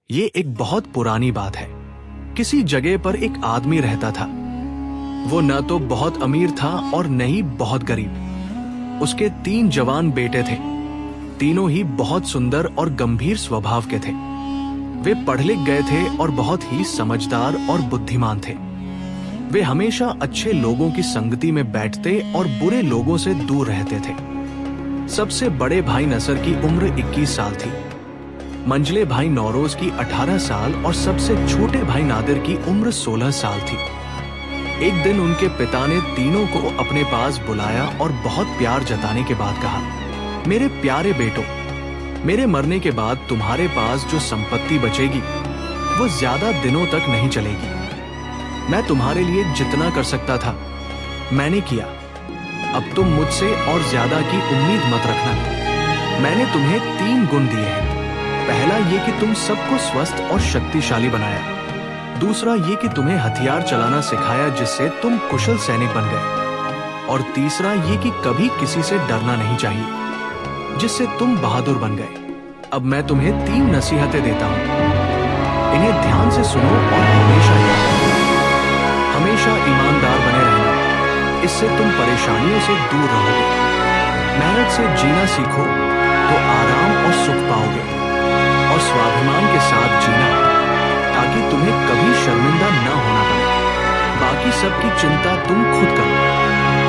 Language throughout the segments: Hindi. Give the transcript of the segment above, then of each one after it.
ये एक बहुत पुरानी बात है। किसी जगह पर एक आदमी रहता था। वो न तो बहुत अमीर था और न ही बहुत गरीब। उसके 3 जवान बेटे थे। तीनों ही बहुत सुंदर और गंभीर स्वभाव के थे। वे पढ़ लिख गए थे और बहुत ही समझदार और बुद्धिमान थे। वे हमेशा अच्छे लोगों की संगति में बैठते और बुरे लोगों से दूर रहते थे। सबसे बड़े भाई नसर की उम्र 21 साल थी। मंझले भाई नौरोज की 18 साल और सबसे छोटे भाई नादिर की उम्र 16 साल थी। एक दिन उनके पिता ने तीनों को अपने पास बुलाया और बहुत प्यार जताने के बाद कहा, मेरे प्यारे बेटों, मेरे मरने के बाद तुम्हारे पास जो संपत्ति बचेगी वो ज्यादा दिनों तक नहीं चलेगी। मैं तुम्हारे लिए जितना कर सकता था मैंने किया। अब तुम मुझसे और ज्यादा की उम्मीद मत रखना। मैंने तुम्हें 3 गुण दिए हैं। पहला ये कि तुम सबको स्वस्थ और शक्तिशाली बनाया। दूसरा ये कि तुम्हें हथियार चलाना सिखाया जिससे तुम कुशल सैनिक बन गए। और तीसरा ये कि कभी किसी से डरना नहीं चाहिए जिससे तुम बहादुर बन गए। अब मैं तुम्हें 3 नसीहतें देता हूँ। इन्हें ध्यान से सुनो और हमेशा याद रखो। हमेशा ईमानदार बने रहना, इससे तुम परेशानियों से दूर रहोगे। मेहनत से जीना सीखो तो आराम और सुख पाओगे। और स्वाभिमान के साथ जीना ताकि तुम्हें कभी शर्मिंदा न होना पड़े। बाकी सबकी चिंता तुम खुद करो।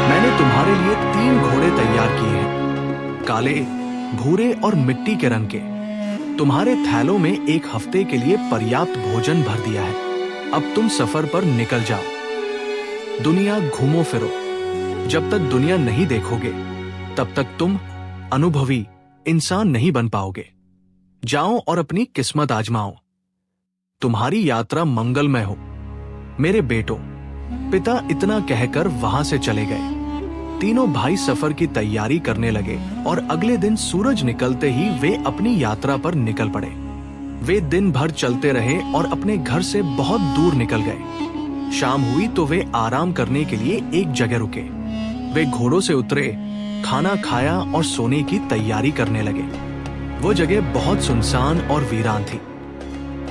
मैंने तुम्हारे लिए 3 घोड़े तैयार किए हैं, काले, भूरे और मिट्टी के रंग के। तुम्हारे थैलों में 1 हफ्ते के लिए पर्याप्त भोजन भर दिया है। अब तुम सफर पर निकल जाओ। दुनिया घूमो फिरो। जब तक दुनिया नहीं देखोगे तब तक तुम अनुभवी इंसान नहीं बन पाओगे। जाओ और अपनी किस्मत आजमाओ। तुम्हारी यात्रा मंगलमय हो मेरे बेटों। पिता इतना कहकर वहां से चले गए। तीनों भाई सफर की तैयारी करने लगे और अगले दिन सूरज निकलते ही वे अपनी यात्रा पर निकल पड़े। वे दिन भर चलते रहे और अपने घर से बहुत दूर निकल गए। शाम हुई तो वे आराम करने के लिए एक जगह रुके। वे घोड़ों से उतरे, खाना खाया और सोने की तैयारी करने लगे। वो जगह बहुत सुनसान और वीरान थी।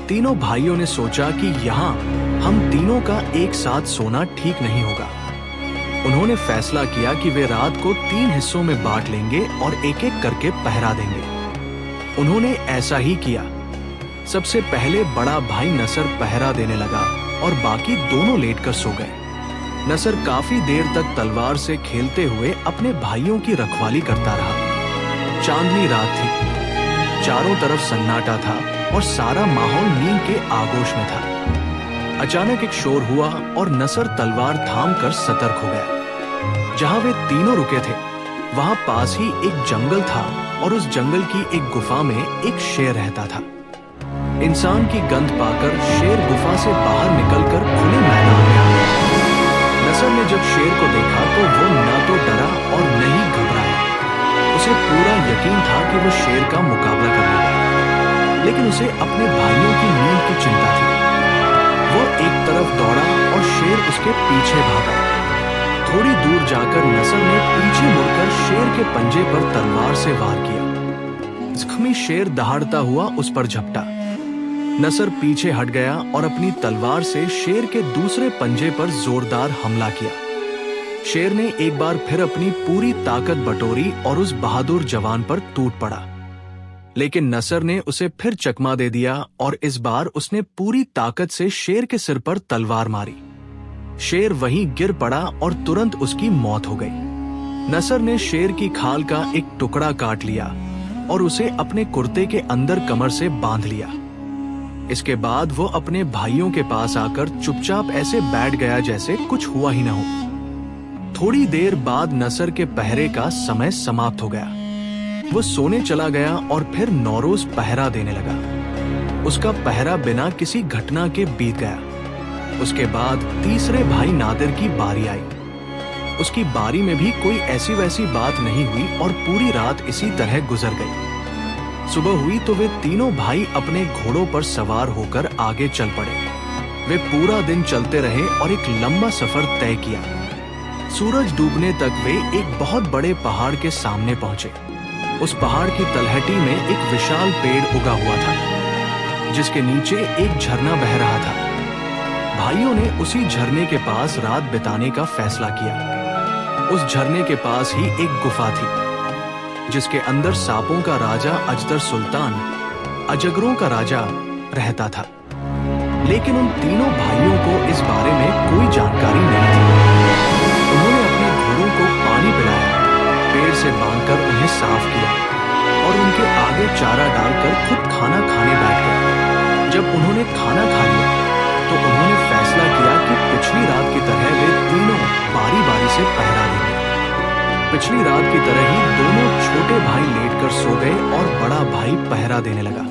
तीनों भाइयों ने सोचा कि यहाँ हम तीनों का एक साथ सोना ठीक नहीं होगा। उन्होंने फैसला किया कि वे रात को 3 हिस्सों में बांट लेंगे और एक एक करके पहरा देंगे। उन्होंने ऐसा ही किया। सबसे पहले बड़ा भाई नसर पहरा देने लगा और बाकी दोनों लेटकर सो गए। नसर काफी देर तक तलवार से खेलते हुए अपने भाइयों की रखवाली करता रहा। चांदनी रात थी। चारों तरफ सन्नाटा था और सारा माहौल नींद के आगोश में था। अचानक एक शोर हुआ और नसर तलवार थाम कर सतर्क हो गया। जहां वे तीनों रुके थे वहां पास ही एक जंगल था और उस जंगल की एक गुफा में एक शेर रहता था। इंसान की गंध पाकर शेर गुफा से बाहर निकलकर खुले मैदान में आ गया। नसर ने जब शेर को देखा तो वो न तो डरा और न ही घबराया। उसे पूरा यकीन था कि वो शेर का मुकाबला कर लेगा, लेकिन उसे अपने भाइयों की नींद की चिंता थी। वो एक तरफ दौड़ा और शेर उसके पीछे भागा। थोड़ी दूर जाकर नसर ने पीछे मुड़कर शेर के पंजे पर तलवार से वार किया। जख्मी शेर दहाड़ता हुआ उस पर झपटा। नसर पीछे हट गया और अपनी तलवार से शेर के दूसरे पंजे पर जोरदार हमला किया। शेर ने एक बार फिर अपनी पूरी ताकत बटोरी और उस बहादुर जवान पर टूट पड़ा। लेकिन नसर ने उसे फिर चकमा दे दिया और इस बार उसने पूरी ताकत से शेर के सिर पर तलवार मारी। शेर वहीं गिर पड़ा और तुरंत उसकी मौत हो गई। नसर ने शेर की खाल का एक टुकड़ा काट लिया और उसे अपने कुर्ते के अंदर कमर से बांध लिया। इसके बाद वो अपने भाइयों के पास आकर चुपचाप ऐसे बैठ गया जैसे कुछ हुआ ही न हो। थोड़ी देर बाद नसर के पहरे का समय समाप्त हो गया। वो सोने चला गया और फिर नौरोज पहरा देने लगा। उसका पहरा बिना किसी घटना के बीत गया। उसके बाद तीसरे भाई नादिर की बारी आई। उसकी बारी में भी कोई ऐसी वैसी बात नहीं हुई और पूरी रात इसी तरह गुजर गई। सुबह हुई तो वे तीनों भाई अपने घोड़ों पर सवार होकर आगे चल पड़े। वे पूरा दिन चलते रहे और एक लंबा सफर तय किया। सूरज डूबने तक वे एक बहुत बड़े पहाड़ के सामने पहुंचे। उस पहाड़ की तलहटी में एक विशाल पेड़ उगा हुआ था। जिसके नीचे एक झरना बह रहा था। भाइयों ने उसी झरने के पास रात बिताने का फैसला किया। उस झरने के पास ही एक गुफा थी, जिसके अंदर सांपों का राजा अजदर सुल्तान, अजगरों का राजा रहता था। लेकिन उन तीनों भाइयों को इस बारे में कोई जानकारी नहीं थी। उन्होंने अपने घोड़ों को पानी पिलाया, पेड़ से बांधकर उन्हें साफ किया और उनके आगे चारा डालकर खुद खाना खाने बैठ गए। जब उन्होंने खाना खा लिया तो उन्होंने फैसला किया कि पिछली रात की तरह वे तीनों बारी बारी से पहरा देंगे। पिछली रात की तरह ही दोनों छोटे भाई लेटकर सो गए और बड़ा भाई पहरा देने लगा।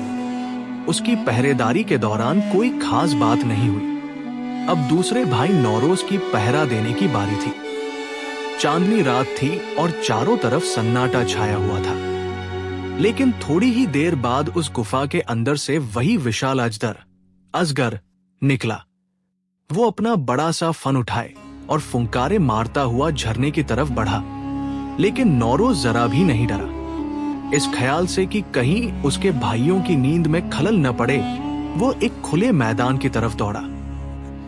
उसकी पहरेदारी के दौरान कोई खास बात नहीं हुई। अब दूसरे भाई नौरोज की पहरा देने की बारी थी। चांदनी रात थी और चारों तरफ सन्नाटा छाया हुआ था। लेकिन थोड़ी ही देर बाद उस गुफा के अंदर से वही विशाल अजगर निकला। वो अपना बड़ा सा फन उठाए और फुंकारे मारता हुआ झरने की तरफ बढ़ा। लेकिन नौरोज जरा भी नहीं डरा। इस ख्याल से कि कहीं उसके भाइयों की नींद में खलल न पड़े, वो एक खुले मैदान की तरफ दौड़ा।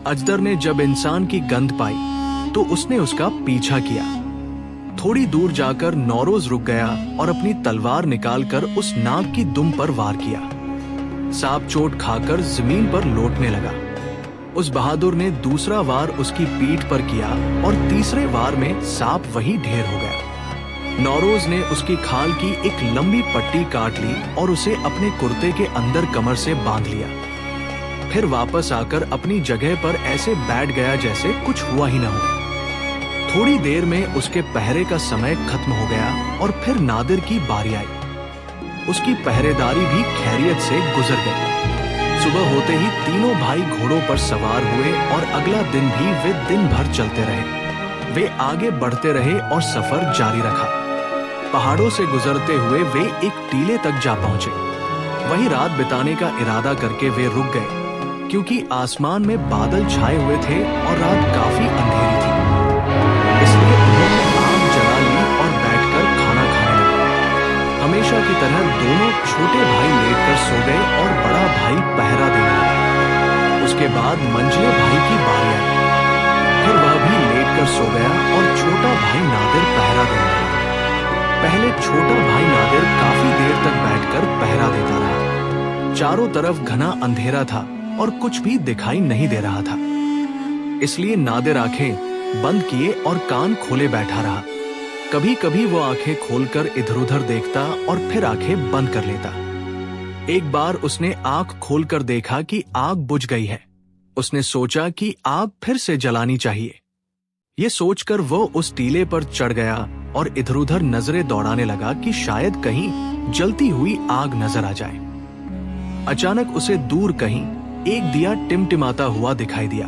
अजगर ने जब इंसान की गंध पाई तो उसने उसका पीछा किया। थोड़ी दूर जाकर नौरोज रुक गया और अपनी तलवार निकालकर उस नाग की दुम पर वार किया। सांप चोट खाकर जमीन पर लौटने लगा। उस बहादुर ने दूसरा वार उसकी पीठ पर किया और तीसरे वार में सांप वही ढेर हो गया। नौरोज ने उसकी खाल की एक लंबी पट्टी काट ली और उसे अपने कुर्ते के अंदर कमर से बांध लिया। फिर वापस आकर अपनी जगह पर ऐसे बैठ गया जैसे कुछ हुआ ही न हो। थोड़ी देर में उसके पहरे का समय खत्म हो गया और फिर नादिर की बारी आई। उसकी पहरेदारी भी खैरियत से गुजर गई। सुबह होते ही तीनों भाई घोड़ों पर सवार हुए और अगला दिन भी वे दिन भर चलते रहे। वे आगे बढ़ते रहे और सफर जारी रखा। पहाड़ों से गुजरते हुए वे एक टीले तक जा पहुंचे। वहीं रात बिताने का इरादा करके वे रुक गए, क्योंकि आसमान में बादल छाए हुए थे और रात काफी अंधेरी थी। इसलिए उन्होंने आग जला ली और बैठकर खाना खाने लगे। हमेशा की तरह दोनों छोटे भाई लेटकर सो गए और बड़ा भाई पहरा देने लगा। उसके बाद मंझले भाई की बारी आई। फिर वह भी लेटकर सो गया और छोटा भाई नादिर पहरा देने लगा। पहले छोटा भाई नादिर काफी देर तक बैठकर पहरा देता रहा। चारों तरफ घना अंधेरा था और कुछ भी दिखाई नहीं दे रहा था। इसलिए नादिर आंखें बंद किए और कान खोले बैठा रहा। कभी कभी वो आंखें खोलकर इधर उधर देखता और फिर आंखें बंद कर लेता। एक बार उसने आंख खोलकर देखा कि आग बुझ गई है। उसने सोचा कि आग फिर से जलानी चाहिए। ये सोचकर वो उस टीले पर चढ़ गया और इधर उधर नजरें दौड़ाने लगा कि शायद कहीं जलती हुई आग नजर आ जाए। अचानक उसे दूर कहीं एक दिया टिमटिमाता हुआ दिखाई दिया।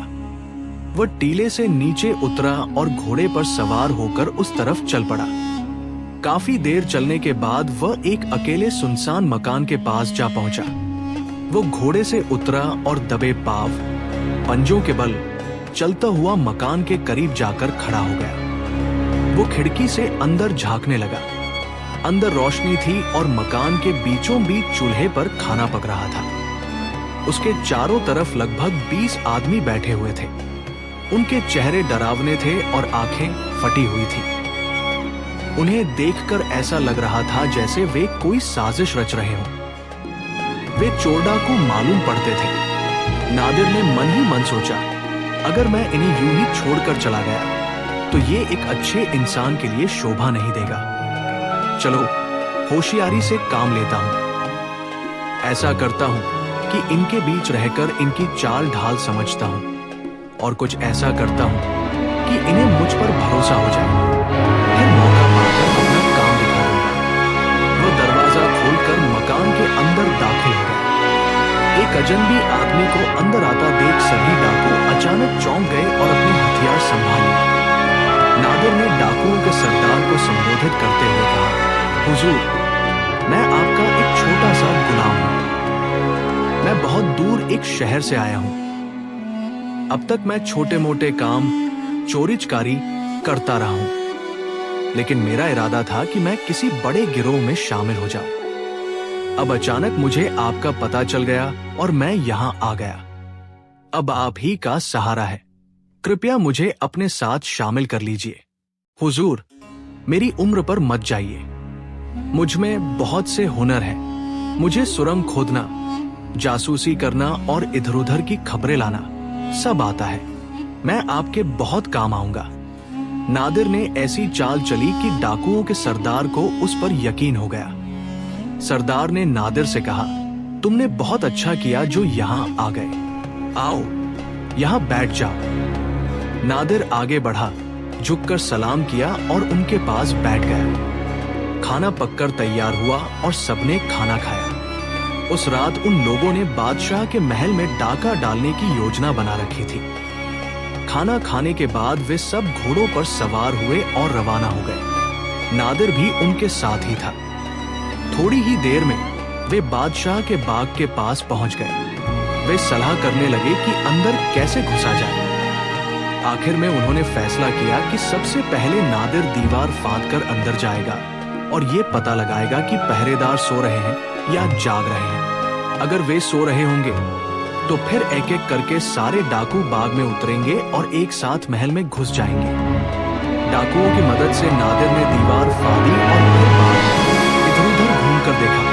वह टीले से नीचे उतरा और घोड़े पर सवार होकर उस तरफ चल पड़ा। काफी देर चलने के बाद वह एक अकेले सुनसान मकान के पास जा पहुंचा। वो घोड़े से उतरा और दबे पांव, पंजों के बल चलता हुआ मकान के करीब जाकर खड़ा हो गया। वो खिड़की से अंदर झांकने लगा। अंदर रोशनी थी और मकान के बीचों बीच चूल्हे पर खाना पक रहा था। उसके चारों तरफ लगभग 20 आदमी बैठे हुए थे। उनके चेहरे डरावने थे और आंखें फटी हुई थी। उन्हें देखकर ऐसा लग रहा था जैसे वे कोई साजिश रच रहे हों। वे चोर डाकू मालूम पड़ते थे। नादिर ने मन ही मन सोचा, अगर मैं इन्हें यूं ही छोड़कर चला गया तो ये एक अच्छे इंसान के लिए शोभा नहीं देगा। चलो होशियारी से काम लेता हूं। ऐसा करता हूं कि इनके बीच रहकर इनकी चाल ढाल समझता हूं और कुछ ऐसा करता हूं कि इन्हें मुझ पर भरोसा हो जाए। फिर मौका पाकर अपना काम दिखा दूंगा। वो दरवाजा खोलकर मकान के अंदर दाखिल हो गया। एक अजनबी आदमी को अंदर आता देख सभी डाकू अचानक चौंक गए और अपने हथियार संभाल लिए। नादिर ने डाकुओं के सरदार को संबोधित करते हुए कहा, हुजूर, मैं आपका एक छोटा सा गुलाम हूं। मैं बहुत दूर एक शहर से आया हूं। अब तक मैं छोटे मोटे काम, चोरी चकारी करता रहा हूं, लेकिन मेरा इरादा था कि मैं किसी बड़े गिरोह में शामिल हो जाऊं। अब अचानक मुझे आपका पता चल गया और मैं यहाँ आ गया। अब आप ही का सहारा है, कृपया मुझे अपने साथ शामिल कर लीजिए। हुजूर, मेरी उम्र पर मत जाइए। मुझ में बहुत से हुनर हैं। मुझे सुरंग खोदना, जासूसी करना और इधर उधर की खबरें लाना सब आता है। मैं आपके बहुत काम आऊंगा। नादिर ने ऐसी चाल चली कि डाकुओं के सरदार को उस पर यकीन हो गया। सरदार ने नादिर से कहा, तुमने बहुत अच्छा किया जो यहाँ आ गए। आओ, यहाँ बैठ जाओ। नादिर आगे बढ़ा, झुककर सलाम किया और उनके पास बैठ गया। खाना पककर तैयार हुआ और सबने खाना खाया। उस रात उन लोगों ने बादशाह के महल में डाका डालने की योजना बना रखी थी। खाना खाने के बाद वे सब घोड़ों पर सवार हुए और रवाना हो गए। नादिर भी उनके साथ ही था। थोड़ी ही देर में वे बादशाह के बाग के पास पहुंच गए। वे सलाह करने लगे कि अंदर कैसे घुसा जाए। आखिर में उन्होंने फैसला किया कि सबसे पहले नादिर दीवार फांदकर अंदर जाएगा और ये पता लगाएगा कि पहरेदार सो रहे हैं या जाग रहे हैं। अगर वे सो रहे होंगे तो फिर एक एक करके सारे डाकू बाग में उतरेंगे और एक साथ महल में घुस जाएंगे। डाकुओं की मदद से नादिर ने दीवार फांदी और फिर बाग में इधर-उधर घूमकर देखा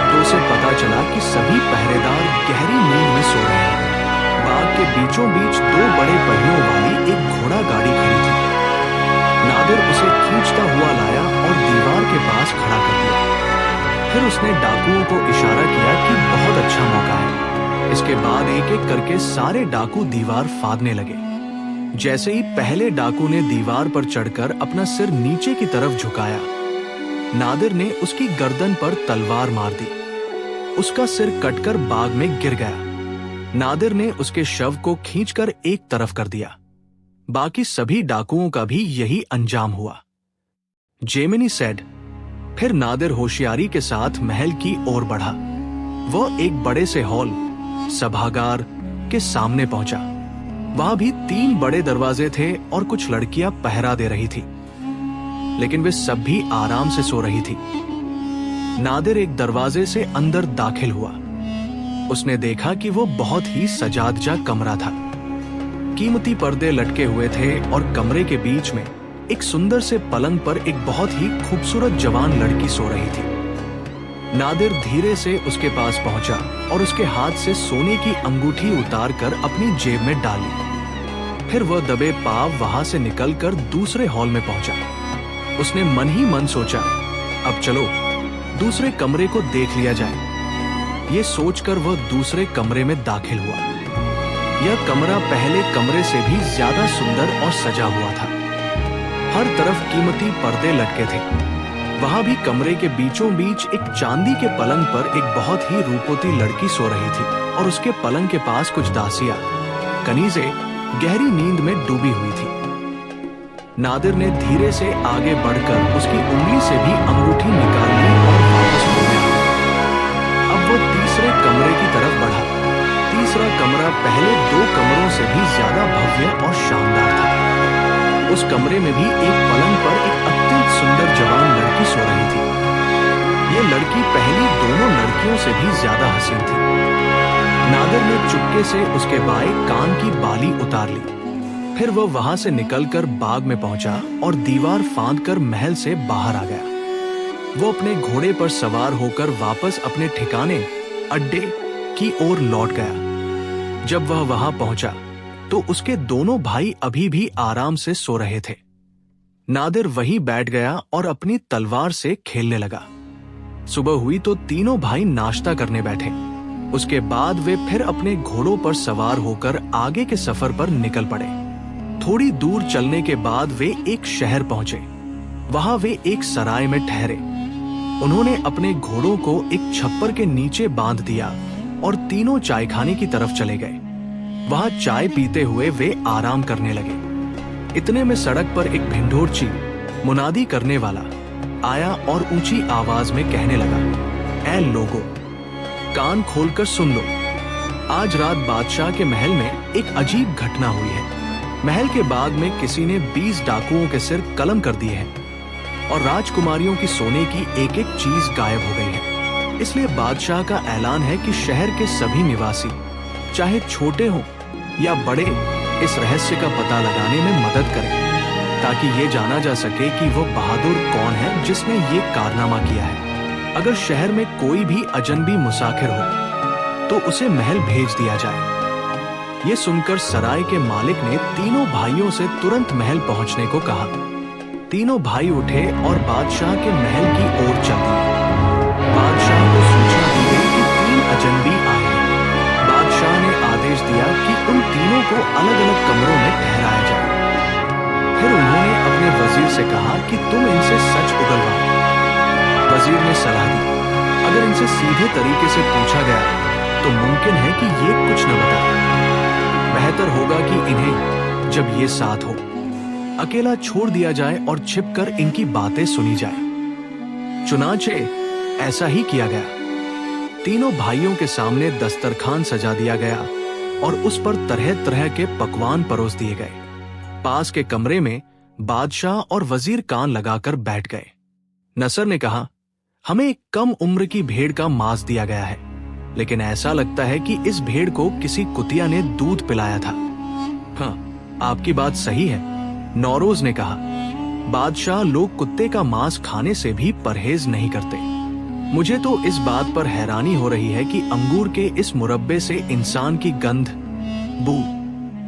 तो उसे पता चला कि सभी पहरेदार गहरी नींद में सो रहे हैं। बाग के बीचों बीच दो बड़े पहियों वाली एक घोड़ा गाड़ी खड़ी थी। नादिर उसे खींचता हुआ लाया और दीवार के पास खड़ा कर दिया। फिर उसने डाकुओं को इशारा किया कि बहुत अच्छा मौका है। इसके बाद एक एक करके सारे डाकू दीवार फांदने लगे। जैसे ही पहले डाकू ने दीवार पर चढ़कर अपना सिर नीचे की तरफ झुकाया, नादिर ने उसकी गर्दन पर तलवार मार दी। उसका सिर कटकर बाग में गिर गया। नादिर ने उसके शव को खींचकर एक तरफ कर दिया। बाकी सभी डाकुओं का भी यही अंजाम हुआ। जेमिनी सेड, फिर नादिर होशियारी के साथ महल की ओर बढ़ा। वह एक बड़े से हॉल, सभागार के सामने पहुंचा। वहां भी 3 बड़े दरवाजे थे और कुछ लड़कियां पहरा दे रही थी, लेकिन वे सब भी आराम से सो रही थी। नादिर एक दरवाजे से अंदर दाखिल हुआ। उसने देखा कि वो बहुत ही सजादजा कमरा था। कीमती पर्दे लटके हुए थे और कमरे के बीच में एक सुंदर से पलंग पर एक बहुत ही खूबसूरत जवान लड़की सो रही थी। नादिर धीरे से उसके पास पहुंचा और उसके हाथ से सोने की अंगूठी उतारकर अपनी जेब में डाली। फिर वह दबे पांव वहां से निकलकर दूसरे हॉल में पहुंचा। उसने मन ही मन सोचा, अब चलो दूसरे कमरे को देख लिया जाए। ये सोचकर वह दूसरे कमरे में दाखिल हुआ। यह कमरा पहले कमरे से भी ज्यादा सुंदर और सजा हुआ था। हर तरफ कीमती पर्दे लटके थे। वहां भी कमरे के बीचों बीच एक चांदी के पलंग पर एक बहुत ही रूपोती लड़की सो रही थी और उसके पलंग के पास कुछ दासियां, कनीजें गहरी नींद में डूबी हुई थी। नादिर ने धीरे से आगे बढ़कर उसकी उंगली से भी अंगूठी निकाल ली और वापस हो गया। अब वो तीसरे कमरे की तरफ बढ़ा। तीसरा कमरा पहले 2 कमरों से भी ज्यादा भव्य और शानदार था। उस कमरे में भी एक पलंग पर एक अत्यंत सुंदर जवान लड़की सो रही थी। ये लड़की पहली दोनों लड़कियों से भी ज्यादा हसीन थी। नादिर ने चुपके से उसके बाएं कान की बाली उतार ली। फिर वह वहां से निकलकर बाग में पहुंचा और दीवार फांदकर महल से बाहर आ गया। वो अपने घोड़े पर सवार होकर वापस अपने ठिकाने अड्डे की ओर लौट गया। जब वह वहां पहुंचा तो उसके दोनों भाई अभी भी आराम से सो रहे थे। नादिर वहीं बैठ गया और अपनी तलवार से खेलने लगा। सुबह हुई तो तीनों भाई नाश्ता करने बैठे। उसके बाद वे फिर अपने घोड़ों पर सवार होकर आगे के सफर पर निकल पड़े। थोड़ी दूर चलने के बाद वे एक शहर पहुंचे। वहां वे एक सराय में ठहरे। उन्होंने अपने घोड़ों को एक छप्पर के नीचे बांध दिया और तीनों चायखाने की तरफ चले गए। वहां चाय पीते हुए वे आराम करने लगे। इतने में सड़क पर एक भिंडोरची मुनादी करने वाला आया और ऊंची आवाज में कहने लगा, ऐ लोगों, कान खोलकर सुन लो। आज रात बादशाह के महल में एक अजीब घटना हुई है। महल के बाग में किसी ने 20 डाकुओं के सिर कलम कर दिए हैं और राजकुमारियों की सोने की एक एक चीज गायब हो गई है। इसलिए बादशाह का ऐलान है कि शहर के सभी निवासी, चाहे छोटे हों या बड़े, इस रहस्य का पता लगाने में मदद करें, ताकि ये जाना जा सके कि वो बहादुर कौन है जिसने ये कारनामा किया है। अगर शहर में कोई भी अजनबी मुसाफिर हो तो उसे महल भेज दिया जाए। ये सुनकर सराय के मालिक ने तीनों भाइयों से तुरंत महल पहुंचने को कहा। तीनों भाई उठे और बादशाह के महल की ओर चल दिए। बादशाह को सूचना दी गई कि 3 अजनबी आए हैं। बादशाह ने आदेश दिया कि उन तीनों को अलग अलग कमरों में ठहराया जाए। फिर उन्होंने अपने वजीर से कहा कि तुम इनसे सच उगलवाओ। वजीर ने सलाह दी, अगर इनसे सीधे तरीके से पूछा गया तो मुमकिन है कि ये कुछ न बताए। बेहतर होगा कि इन्हें, जब ये साथ हो, अकेला छोड़ दिया जाए और छिपकर इनकी बातें सुनी जाए। चुनाचे ऐसा ही किया गया। तीनों भाइयों के सामने दस्तरखान सजा दिया गया और उस पर तरह तरह के पकवान परोस दिए गए। पास के कमरे में बादशाह और वजीर कान लगाकर बैठ गए। नसर ने कहा, हमें एक कम उम्र की भेड़ का मांस दिया गया है, लेकिन ऐसा लगता है कि इस भेड़ को किसी कुतिया ने दूध पिलाया था। हाँ, आपकी बात सही है, नौरोज ने कहा। बादशाह लोग कुत्ते का मांस खाने से भी परहेज नहीं करते। मुझे तो इस बात पर हैरानी हो रही है कि अंगूर के इस मुरब्बे से इंसान की गंध, बू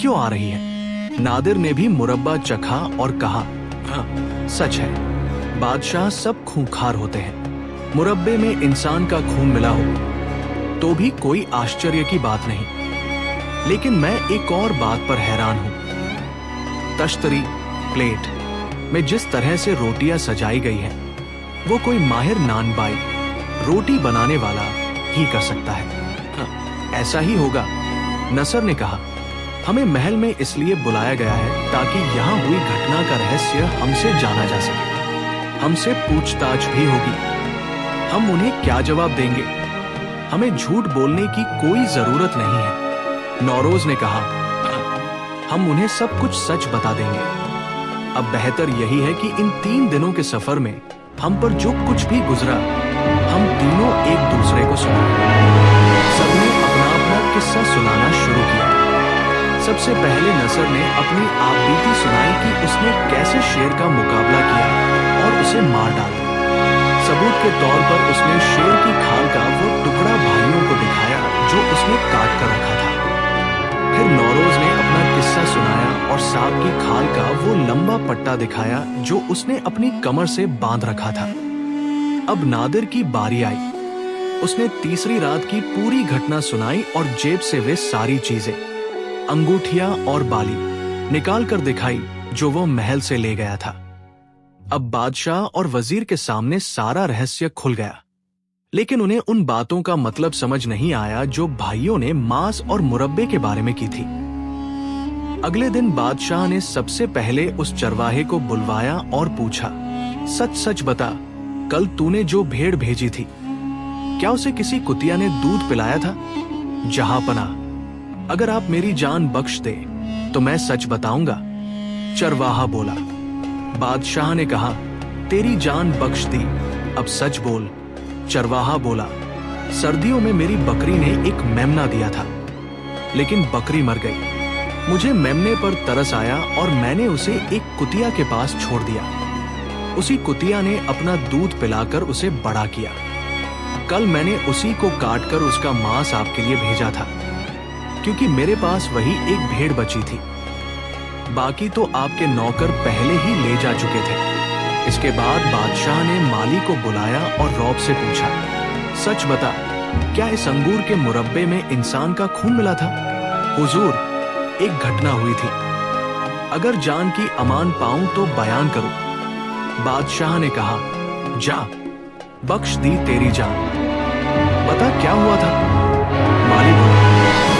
क्यों आ रही है। नादिर ने भी मुरब्बा चखा और कहा, हाँ सच है, बादशाह सब खूंखार होते हैं। मुरब्बे में इंसान का खून मिला हो तो भी कोई आश्चर्य की बात नहीं। लेकिन मैं एक और बात पर हैरान हूं। तश्तरी प्लेट में जिस तरह से रोटियां सजाई गई हैं, वो कोई माहिर नानबाई, रोटी बनाने वाला ही कर सकता है। हाँ, ऐसा ही होगा, नसर ने कहा। हमें महल में इसलिए बुलाया गया है ताकि यहाँ हुई घटना का रहस्य हमसे जाना जा सके। हमसे पूछताछ भी होगी। हम उन्हें क्या जवाब देंगे? हमें झूठ बोलने की कोई जरूरत नहीं है, नौरोज ने कहा। हम उन्हें सब कुछ सच बता देंगे। अब बेहतर यही है कि इन 3 दिनों के सफर में हम पर जो कुछ भी गुजरा, हम तीनों एक दूसरे को सुनाएं। सबने अपना अपना किस्सा सुनाना शुरू किया। सबसे पहले नसर ने अपनी आपबीती सुनाई कि उसने कैसे शेर का मुकाबला किया और उसे मार डाला। सबूत के तौर पर उसने शेर की खाल का वो टुकड़ा भाइयों को दिखाया जो उसने काट कर रखा था। फिर नौरोज ने अपना किस्सा सुनाया और सांप की खाल का वो लंबा पट्टा दिखाया जो उसने अपनी कमर से बांध रखा था। अब नादिर की बारी आई। उसने तीसरी रात की पूरी घटना सुनाई और जेब से वे सारी चीजें, अंगूठियां और बाली निकाल कर दिखाई जो वो महल से ले गया था। अब बादशाह और वजीर के सामने सारा रहस्य खुल गया, लेकिन उन्हें उन बातों का मतलब समझ नहीं आया जो भाइयों ने मांस और मुरब्बे के बारे में की थी। अगले दिन बादशाह ने सबसे पहले उस चरवाहे को बुलवाया और पूछा, सच सच बता, कल तूने जो भेड़ भेजी थी, क्या उसे किसी कुतिया ने दूध पिलाया था? जहांपना, अगर आप मेरी जान बख्श दे तो मैं सच बताऊंगा, चरवाहा बोला। बादशाह ने कहा, तेरी जान बख्श दी, अब सच बोल। चरवाहा बोला, सर्दियों में मेरी बकरी ने एक मेमना दिया था, लेकिन बकरी मर गई। मुझे मेमने पर तरस आया और मैंने उसे एक कुतिया के पास छोड़ दिया। उसी कुतिया ने अपना दूध पिलाकर उसे बड़ा किया। कल मैंने उसी को काटकर उसका मांस आपके लिए भेजा था, क्योंकि मेरे पास वही एक भेड़ बची थी। बाकी तो आपके नौकर पहले ही ले जा चुके थे। इसके बाद बादशाह ने माली को बुलाया और रौब से पूछा, सच बता, क्या इस अंगूर के मुरब्बे में इंसान का खून मिला था? हुजूर, एक घटना हुई थी, अगर जान की अमान पाऊं तो बयान करूं। बादशाह ने कहा, जा, बख्श दी तेरी जान। बता क्या हुआ था? माली बोला,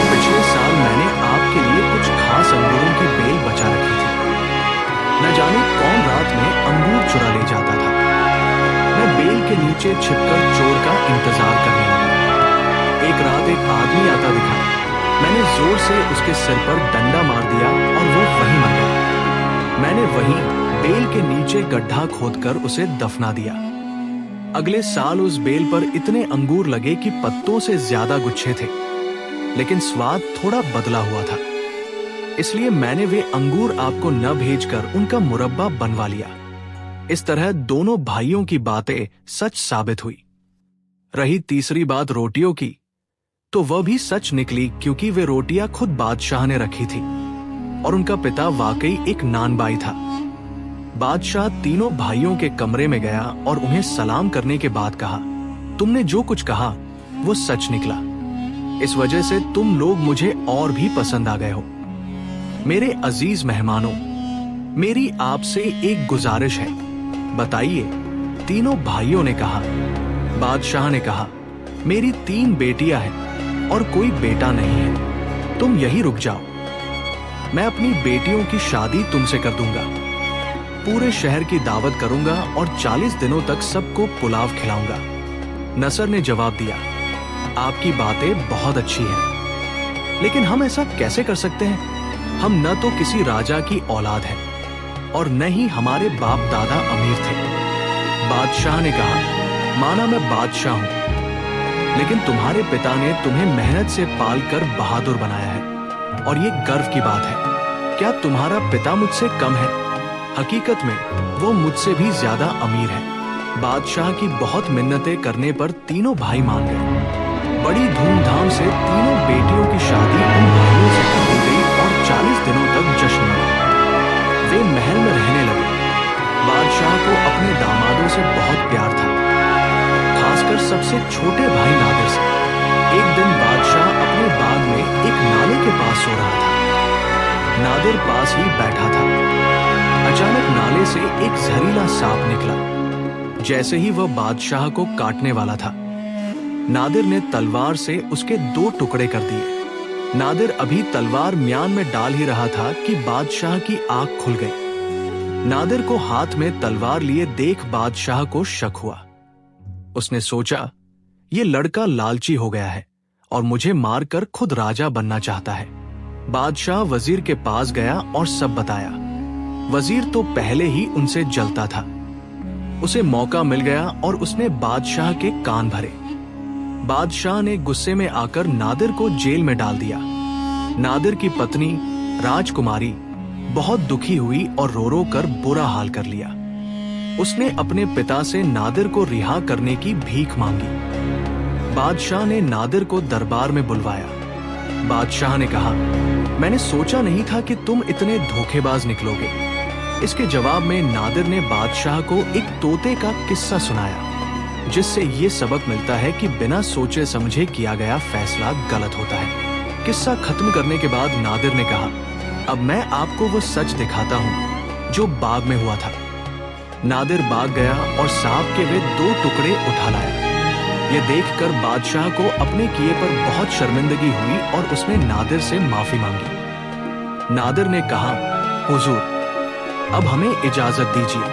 पिछले साल मैंने आपके लिए कुछ खास अंगूरों की बेल बचा रखी थी। न जाने कौन रात में अंगूर चुरा ले जाता था। मैं बेल के नीचे छिपकर चोर का इंतजार करने लगा। एक रात एक आदमी आता दिखा। मैंने जोर से उसके सिर पर डंडा मार दिया और वो वहीं मर गया। मैंने वहीं बेल के नीचे गड्ढा खोदकर उसे दफना दिया। अगले साल उस बेल पर इतने अंगूर लगे कि पत्तों से ज्यादा गुच्छे थे, लेकिन स्वाद थोड़ा बदला हुआ था। इसलिए मैंने वे अंगूर आपको न भेजकर उनका मुरब्बा बनवा लिया। इस तरह दोनों भाइयों की बातें सच साबित हुई। रही तीसरी बात रोटियों की, तो वह भी सच निकली, क्योंकि वे रोटियां खुद बादशाह ने रखी थी और उनका पिता वाकई एक नानबाई था। बादशाह तीनों भाइयों के कमरे में गया और उन्हें सलाम करने के बाद कहा, तुमने जो कुछ कहा वो सच निकला। इस वजह से तुम लोग मुझे और भी पसंद आ गए हो। मेरे अजीज मेहमानों, मेरी आपसे एक गुजारिश है, बताइए। तीनों भाइयों ने कहा। बादशाह ने कहा, मेरी 3 बेटियां हैं और कोई बेटा नहीं है, तुम यहीं रुक जाओ। मैं अपनी बेटियों की शादी तुमसे कर दूंगा, पूरे शहर की दावत करूंगा और 40 दिनों तक सबको पुलाव खिलाऊंगा। नसर ने जवाब दिया, आपकी बातें बहुत अच्छी हैं, लेकिन हम ऐसा कैसे कर सकते हैं? हम न तो किसी राजा की औलाद हैं और न ही हमारे बाप दादा अमीर थे। बादशाह ने कहा, माना मैं बादशाह हूं, लेकिन तुम्हारे पिता ने तुम्हें मेहनत से पालकर बहादुर बनाया है और ये गर्व की बात है। क्या तुम्हारा पिता मुझसे कम है? हकीकत में वो मुझसे भी ज्यादा अमीर है। बादशाह की बहुत मिन्नतें करने पर तीनों भाई मान गए। बड़ी धूमधाम से तीनों बेटियों की शादी उन भाइयों से कर दी गई और 40 दिनों तक जश्न मना। वे महल में रहने लगे। बादशाह को अपने दामादों से बहुत प्यार था, खासकर सबसे छोटे भाई नादिर से। एक दिन बादशाह अपने बाग में एक नाले के पास सो रहा था। नादिर पास ही बैठा था। अचानक नाले से एक जहरीला सांप निकला। जैसे ही वह बादशाह को काटने वाला था, नादिर ने तलवार से उसके 2 टुकड़े कर दिए। नादिर अभी तलवार म्यान में डाल ही रहा था कि बादशाह की आंख खुल गई। नादिर को हाथ में तलवार लिए देख बादशाह को शक हुआ। उसने सोचा, ये लड़का लालची हो गया है और मुझे मारकर खुद राजा बनना चाहता है। बादशाह वजीर के पास गया और सब बताया। वजीर तो पहले ही उनसे जलता था। उसे मौका मिल गया और उसने बादशाह के कान भरे। बादशाह ने गुस्से में आकर नादिर को जेल में डाल दिया। नादिर की पत्नी राजकुमारी बहुत दुखी हुई और रो रो कर बुरा हाल कर लिया। उसने अपने पिता से नादिर को रिहा करने की भीख मांगी। बादशाह ने नादिर को दरबार में बुलवाया। बादशाह ने कहा, मैंने सोचा नहीं था कि तुम इतने धोखेबाज निकलोगे। इसके जवाब में नादिर ने बादशाह को एक तोते का किस्सा सुनाया, जिससे ये सबक मिलता है कि बिना सोचे समझे किया गया फैसला गलत होता है। किस्सा खत्म करने के बाद नादिर ने कहा, अब मैं आपको वो सच दिखाता हूँ जो बाग में हुआ था। नादिर बाग गया और सांप के वे 2 टुकड़े उठा लाया। ये देखकर बादशाह को अपने किए पर बहुत शर्मिंदगी हुई और उसने नादिर से माफी मांगी। नादिर ने कहा, हुजूर, अब हमें इजाजत दीजिए।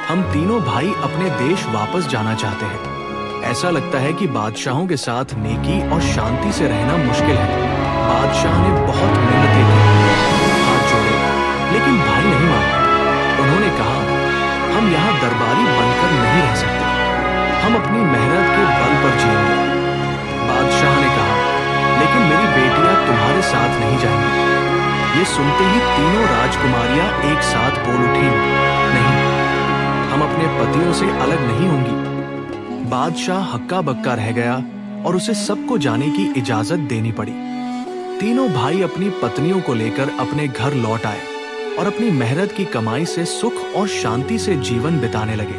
हम तीनों भाई अपने देश वापस जाना चाहते हैं। ऐसा लगता है कि बादशाहों के साथ नेकी और शांति से रहना मुश्किल है। बादशाह ने बहुत मिन्नतें की, हाथ जोड़े, लेकिन भाई नहीं माने। उन्होंने कहा, हम यहाँ दरबारी बनकर नहीं रह सकते, हम अपनी मेहनत के बल पर जिएंगे। बादशाह ने कहा, लेकिन मेरी बेटियां तुम्हारे साथ नहीं जाएंगी। ये सुनते ही तीनों राजकुमारियां एक साथ बोल उठी, नहीं, हम अपने पतियों से अलग नहीं होंगी। बादशाह हक्का बक्का रह गया और उसे सबको जाने की इजाजत देनी पड़ी। तीनों भाई अपनी पत्नियों को लेकर अपने घर लौट आए और अपनी मेहनत की कमाई से सुख और शांति से जीवन बिताने लगे।